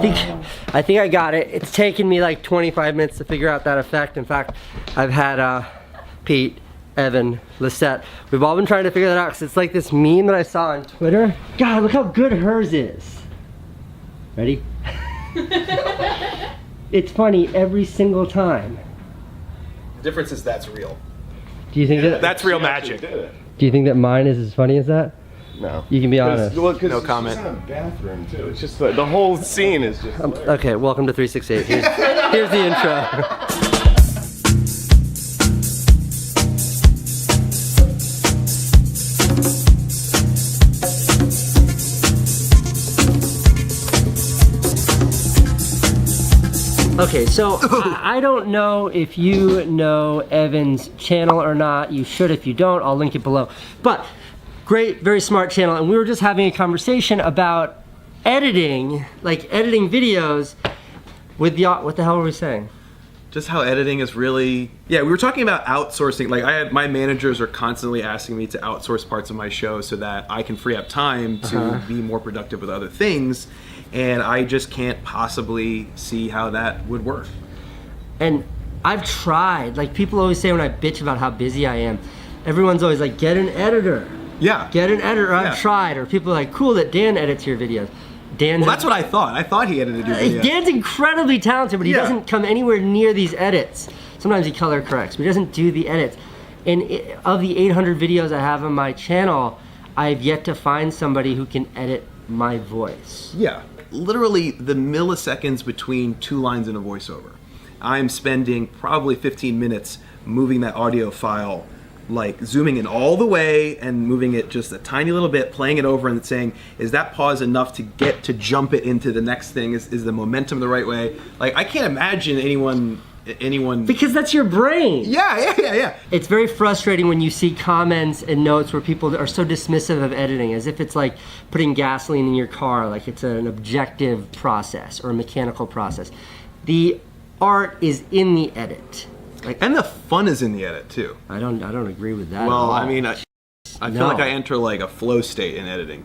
I think I got it. It's taken me like 25 minutes to figure out that effect. In fact, I've had Pete, Evan, Lisette. We've all been trying to figure that out because it's like this meme that I saw on Twitter. God, look how good hers is. Ready? It's funny every single time. The difference is that's real. Do you think that's real magic? Do you think that mine is as funny as that? No. You can be honest. Well, no comment. It's in a bathroom too. It's just the whole scene is just. Okay, welcome to 368. Here's the intro. Okay, so I don't know if you know Evan's channel or not. You should. If you don't, I'll link it below. But great, very smart channel, and we were just having a conversation about editing, like editing videos with the, what the hell were we saying? Just how editing is really, yeah, we were talking about outsourcing. Like my managers are constantly asking me to outsource parts of my show so that I can free up time to be more productive with other things. And I just can't possibly see how that would work. And I've tried, like people always say when I bitch about how busy I am, everyone's always like, get an editor. Yeah. Get an editor, I've tried. Or people are like, cool that Dan edits your videos. Well, that's what I thought. I thought he edited your videos. Dan's incredibly talented, but he doesn't come anywhere near these edits. Sometimes he color corrects, but he doesn't do the edits. And of the 800 videos I have on my channel, I've yet to find somebody who can edit my voice. Yeah. Literally the milliseconds between two lines in a voiceover. I'm spending probably 15 minutes moving that audio file, like zooming in all the way and moving it just a tiny little bit, playing it over and saying, is that pause enough to get to jump it into the next thing? Is the momentum the right way? Like, I can't imagine anyone... Because that's your brain. Yeah. It's very frustrating when you see comments and notes where people are so dismissive of editing, as if it's like putting gasoline in your car, like it's an objective process or a mechanical process. The art is in the edit. Like, and the fun is in the edit too. I don't agree with that. Well, I mean, I feel like I enter like a flow state in editing.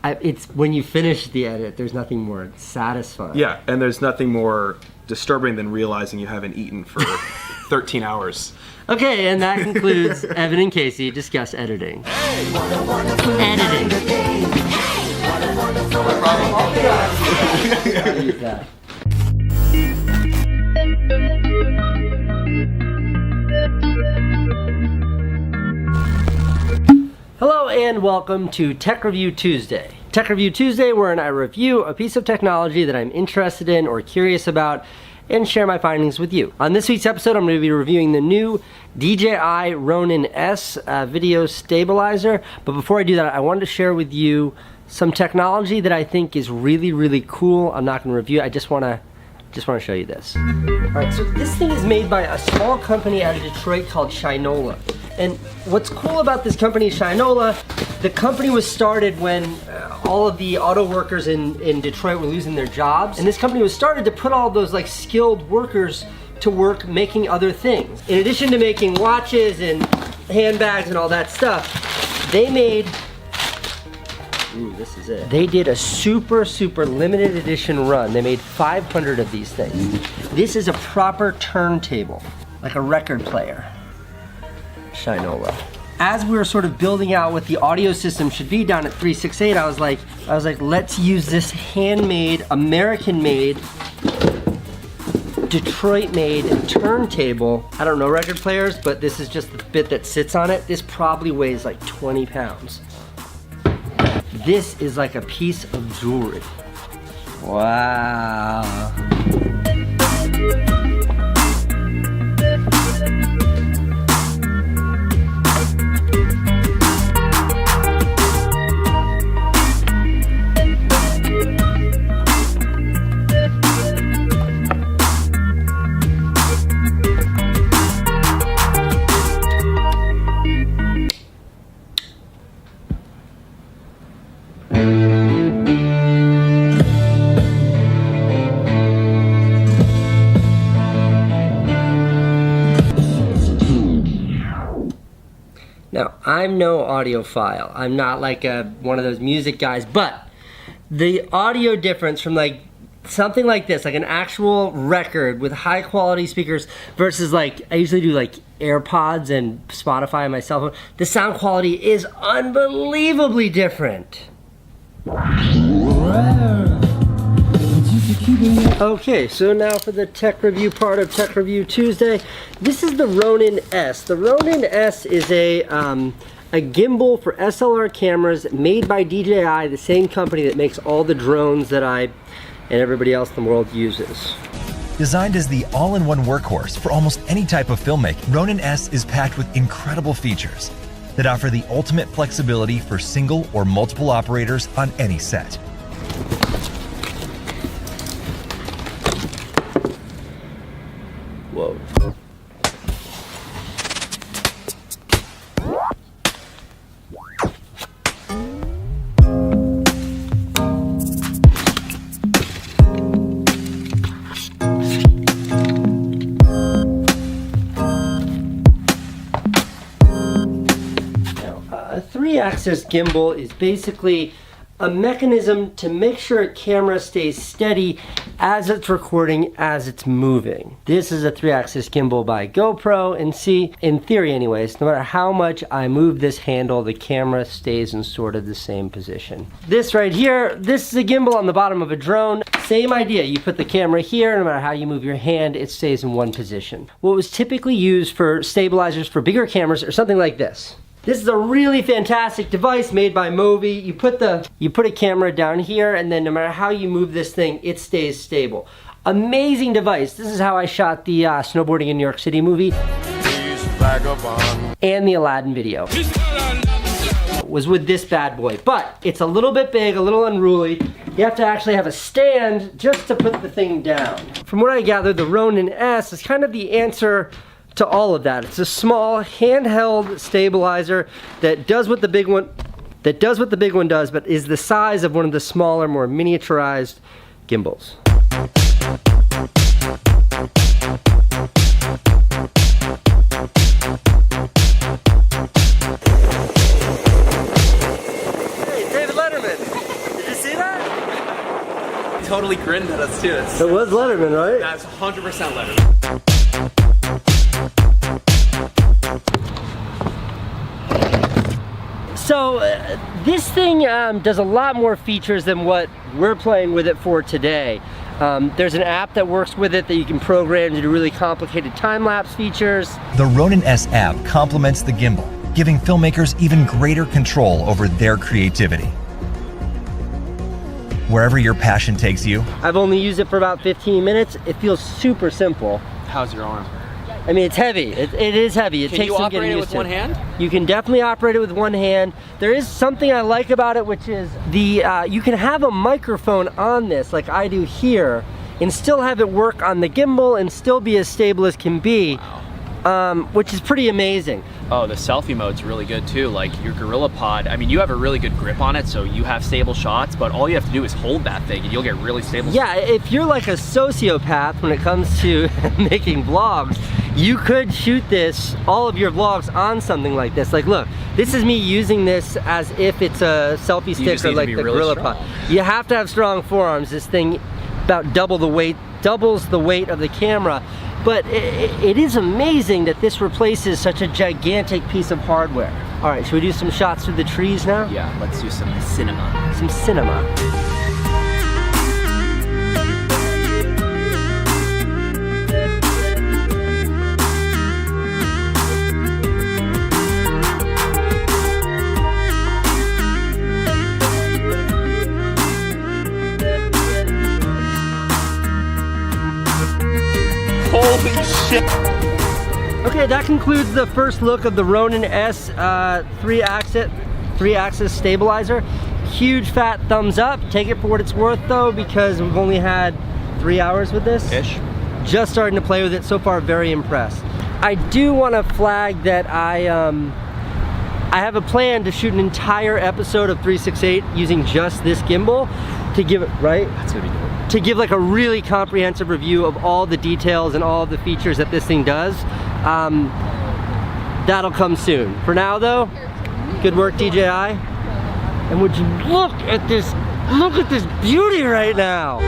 It's when you finish the edit, there's nothing more satisfying. Yeah, and there's nothing more disturbing than realizing you haven't eaten for 13 hours. Okay, and that concludes Evan and Casey discuss editing. Editing. Hello and welcome to Tech Review Tuesday. Tech Review Tuesday, wherein I review a piece of technology that I'm interested in or curious about and share my findings with you. On this week's episode, I'm going to be reviewing the new DJi Ronin-S video stabilizer. But before I do that, I wanted to share with you some technology that I think is really, really cool. I'm not going to review it. I just want to show you this. All right, so this thing is made by a small company out of Detroit called Shinola. And what's cool about this company, Shinola, the company was started when all of the auto workers in Detroit were losing their jobs. And this company was started to put all those like skilled workers to work making other things. In addition to making watches and handbags and all that stuff, they made, ooh, this is it. They did a super limited edition run. They made 500 of these things. This is a proper turntable, like a record player. Shinola. As we were sort of building out what the audio system should be down at 368, I was like, let's use this handmade, American-made, Detroit-made turntable. I don't know record players, but this is just the bit that sits on it. This probably weighs like 20 pounds. This is like a piece of jewelry. Wow. Now, I'm no audiophile. I'm not like one of those music guys, but the audio difference from like something like this, like an actual record with high quality speakers versus like, I usually do like AirPods and Spotify on my cell phone, the sound quality is unbelievably different. Okay, so now for the tech review part of Tech Review Tuesday. This is the Ronin-S. The Ronin-S is a gimbal for SLR cameras made by DJI, the same company that makes all the drones that I and everybody else in the world uses. Designed as the all-in-one workhorse for almost any type of filmmaking, Ronin-S is packed with incredible features that offer the ultimate flexibility for single or multiple operators on any set. Whoa. A 3-axis gimbal is basically a mechanism to make sure a camera stays steady as it's recording, as it's moving. This is a 3-axis gimbal by GoPro, and see, in theory anyways, no matter how much I move this handle, the camera stays in sort of the same position. This right here, this is a gimbal on the bottom of a drone. Same idea, you put the camera here, no matter how you move your hand, it stays in one position. What was typically used for stabilizers for bigger cameras or something like this. This is a really fantastic device made by Movi. You put a camera down here, and then no matter how you move this thing, it stays stable. Amazing device. This is how I shot the snowboarding in New York City movie and the Aladdin video. Was with this bad boy, but it's a little bit big, a little unruly. You have to actually have a stand just to put the thing down. From what I gather, the Ronin-S is kind of the answer to all of that. It's a small handheld stabilizer that does what the big one does, but is the size of one of the smaller, more miniaturized gimbals. Hey, David Letterman. Did you see that? He totally grinned at us too. It was Letterman, right? That's 100% Letterman. So this thing does a lot more features than what we're playing with it for today. There's an app that works with it that you can program to do really complicated time-lapse features. The Ronin-S app complements the gimbal, giving filmmakers even greater control over their creativity. Wherever your passion takes you. I've only used it for about 15 minutes. It feels super simple. How's your arm? I mean, it's heavy. It is heavy. It Can takes you some operate getting it used with to. one hand? You can definitely operate it with one hand. There is something I like about it, which is you can have a microphone on this, like I do here, and still have it work on the gimbal and still be as stable as can be. Wow. Which is pretty amazing. Oh, the selfie mode's really good too. Like your GorillaPod, I mean, you have a really good grip on it, so you have stable shots, but all you have to do is hold that thing and you'll get really stable. Yeah, if you're like a sociopath when it comes to making vlogs, you could shoot all of your vlogs on something like this. Like, look, this is me using this as if it's a selfie stick or like the GorillaPod. You have to have strong forearms. This thing about doubles the weight of the camera. But it is amazing that this replaces such a gigantic piece of hardware. All right, should we do some shots through the trees now? Yeah, let's do some cinema. Some cinema. Holy shit! Okay, that concludes the first look of the Ronin-S 3-axis stabilizer. Huge fat thumbs up. Take it for what it's worth though, because we've only had 3 hours with this. Ish. Just starting to play with it. So far, very impressed. I do want to flag that I have a plan to shoot an entire episode of 368 using just this gimbal to give it, right? That's gonna be cool. To give like a really comprehensive review of all the details and all of the features that this thing does. That'll come soon. For now though, good work DJI. And would you look at this beauty right now.